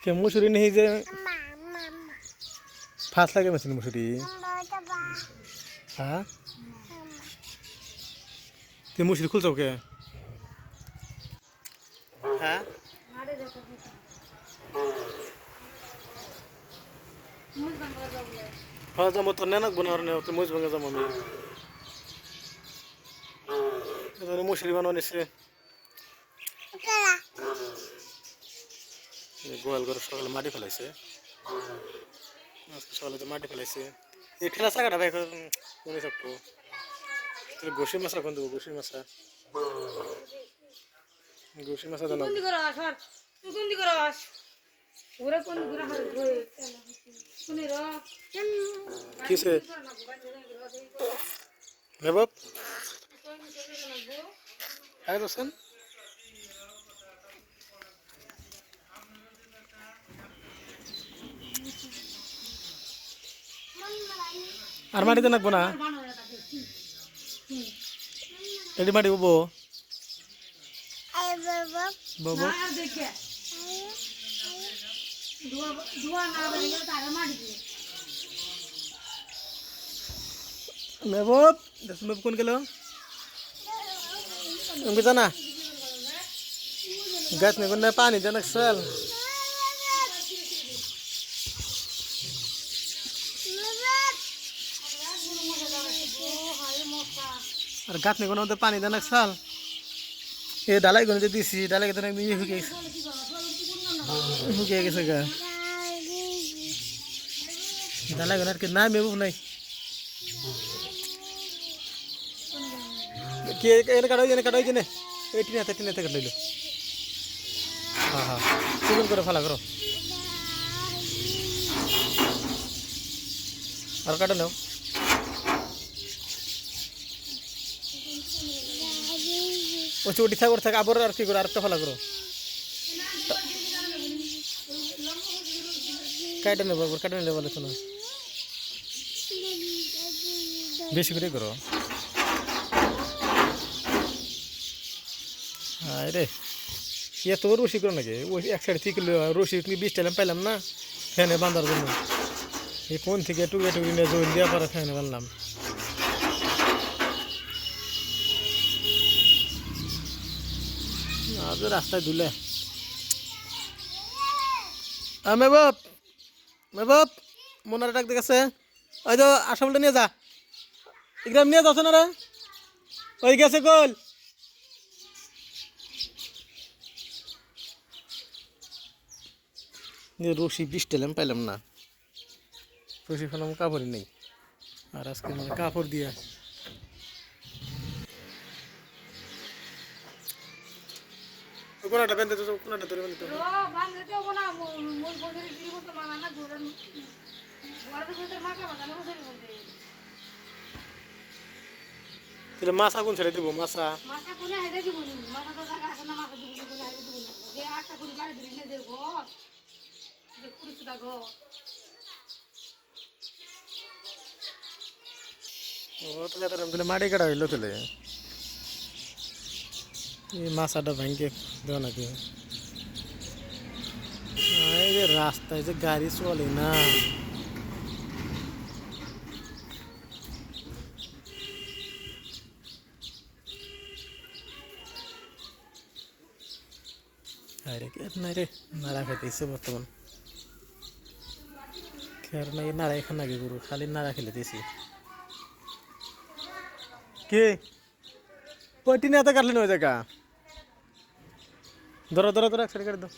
কে মুসুরি নেই যে ফাঁস লাগে মেশিন মুসুরি হ্যাঁ তুই মুসুরি খুলছ কে হ্যাঁ হ্যাঁ যাবো তো নেনাক বোনার নেই তো মুজ ভাঙে যাবো আমি মুসুরি বানানো নিছে গোয়াল ঘর সকালে মাটি ফেলাইছে আজকে সকালে তো মাটি ফেলাইছে এই ঠেলা চাকাটা ভাই মনে থাকতো গোসি মাছা কোন দেবো গোসি মাছা জানা কিসে বাপ আয় রোশন আর মাটিতে নাকবো না এটি মাটি ববো ববো মেহবুব মেহবুব কোন গেল उनके जाना गैस में बनने पानी देना सल और गैस में कोना उधर पानी देना सल ये डाला कोने दे सी डाला के तो नहीं ये हो गया कैसे का डाला कोना के ना मेहबूब नहीं কে এনে কাটাই জেনে এই টিনে কাট লইলো হ্যাঁ হ্যাঁ চিকন করে ফালা করো আর কাটো নাও ও চুটি থাক থাকে আবার আর কি করো আরেকটা ফালা করো কাটে নেবো কাটে নিলে বলে শোনো বেশি করে করো রে এত রশি করো নাকি ওই এক সাইড থেকে রশি তুমি 20 টাইলাম পাইলাম না ফ্যানে বাঁধার জন্য এই কোন থেকে টুকে নিয়ে জল দেওয়া পরে ফ্যানে বানলাম আজ রাস্তায় ধুলে মেহবুব মনারে ডাক দেখেছে ওই তো আসামটা নিয়ে যা এগ্রাম নিয়ে যাচ্ছে না রে ওই গেছে গোল রশি 20 টাইলাম পাইলাম না রশি ফেলাম কাপড়ই নেই আর আজকে মানে কাপড় দিয়া কোনটা বেঁধে তো কোনটা ধরে বেঁধে তো বাঁধতে তো না মোর বন্ধের দিদি মতো মানা না ধরেন বড় বড় মাকা বানানো বসে বলতে তাহলে মাছা কোন ছেড়ে দিব মাছা কোনে হেডে দিব মাছা তো জায়গা আছে না মাছা দিব কোনে হেডে দিব যে আটটা করে বাড়ি দিলে দেব যে কুড়িটা গো ও তো তাহলে মাটি কাটা হইলো তাহলে এই মাছাটা ভাঙকে দেওয়া নাকি এই যে রাস্তায় যে গাড়ি চলে না আরে কে নারে নাড়া খাইতেছে বর্তমান খেয়ার নাই নাড়া এখন নাকি গরু খালি নাড়া খেলে দিয়েছি কে পটি না তো কাটলেন ওই জায়গা ধরো এক সাইড করে দাও